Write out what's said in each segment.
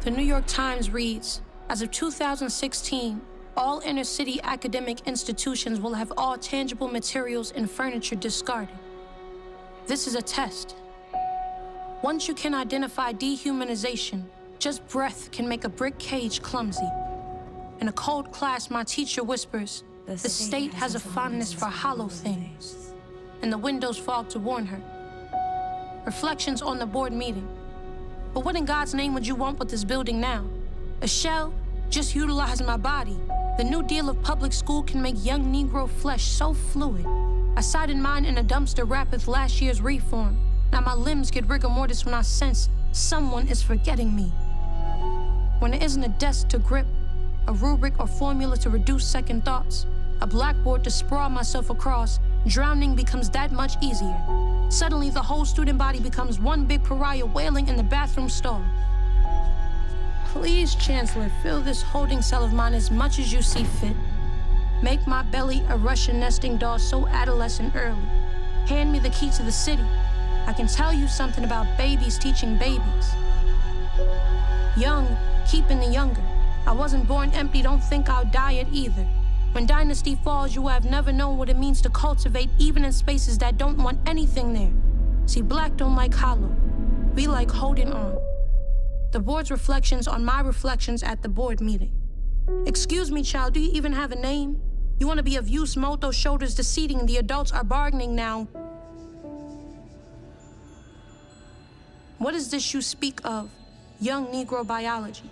The New York Times reads, as of 2016, all inner-city academic institutions will have all tangible materials and furniture discarded. This is a test. Once you can identify dehumanization, just breath can make a brick cage clumsy. In a cold class, my teacher whispers, the state has a fondness for hollow things, and the windows fog to warn her. Reflections on the board meeting. But what in God's name would you want with this building now? A shell? Just utilize my body. The New Deal of public school can make young Negro flesh so fluid. I sided mine in a dumpster wrapped with last year's reform. Now my limbs get rigor mortis when I sense someone is forgetting me. When there isn't a desk to grip, a rubric or formula to reduce second thoughts, a blackboard to sprawl myself across, drowning becomes that much easier. Suddenly, the whole student body becomes one big pariah wailing in the bathroom stall. Please, Chancellor, fill this holding cell of mine as much as you see fit. Make my belly a Russian nesting doll so adolescent early. Hand me the key to the city. I can tell you something about babies teaching babies. Young, keeping the younger. I wasn't born empty, don't think I'll die it either. When dynasty falls, you have never known what it means to cultivate, even in spaces that don't want anything there. See, black don't like hollow. We like holding on. The board's reflections on my reflections at the board meeting. Excuse me, child, do you even have a name? You want to be of use, moto shoulders deceding, the adults are bargaining now. What is this you speak of? Young Negro biology.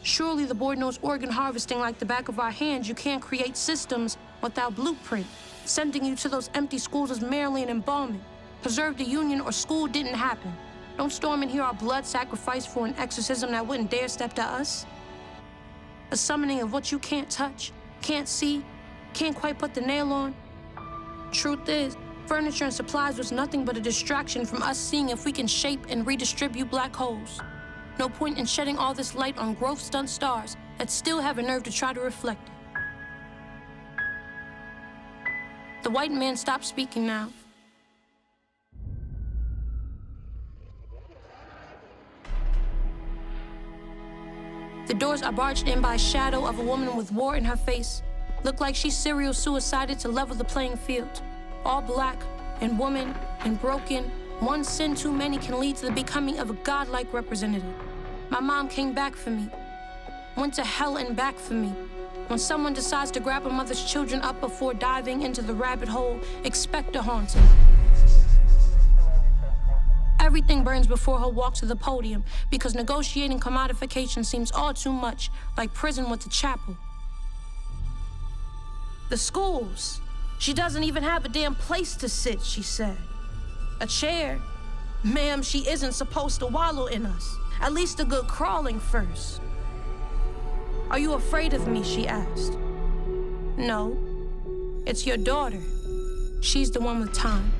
Surely the board knows organ harvesting like the back of our hands. You can't create systems without blueprint. Sending you to those empty schools is merely an embalming. Preserve the union or school didn't happen. Don't storm and hear our blood sacrificed for an exorcism that wouldn't dare step to us. A summoning of what you can't touch, can't see, can't quite put the nail on. Truth is, furniture and supplies was nothing but a distraction from us seeing if we can shape and redistribute black holes. No point in shedding all this light on growth-stunt stars that still have a nerve to try to reflect it. The white man stopped speaking now. The doors are barged in by a shadow of a woman with war in her face. Looked like she serial suicided to level the playing field. All black and woman and broken. One sin too many can lead to the becoming of a godlike representative. My mom came back for me, went to hell and back for me. When someone decides to grab a mother's children up before diving into the rabbit hole, expect a haunting. Everything burns before her walk to the podium because negotiating commodification seems all too much like prison with the chapel. The schools. She doesn't even have a damn place to sit, she said. A chair? Ma'am, she isn't supposed to wallow in us. At least a good crawling first. Are you afraid of me, she asked. No, it's your daughter. She's the one with time.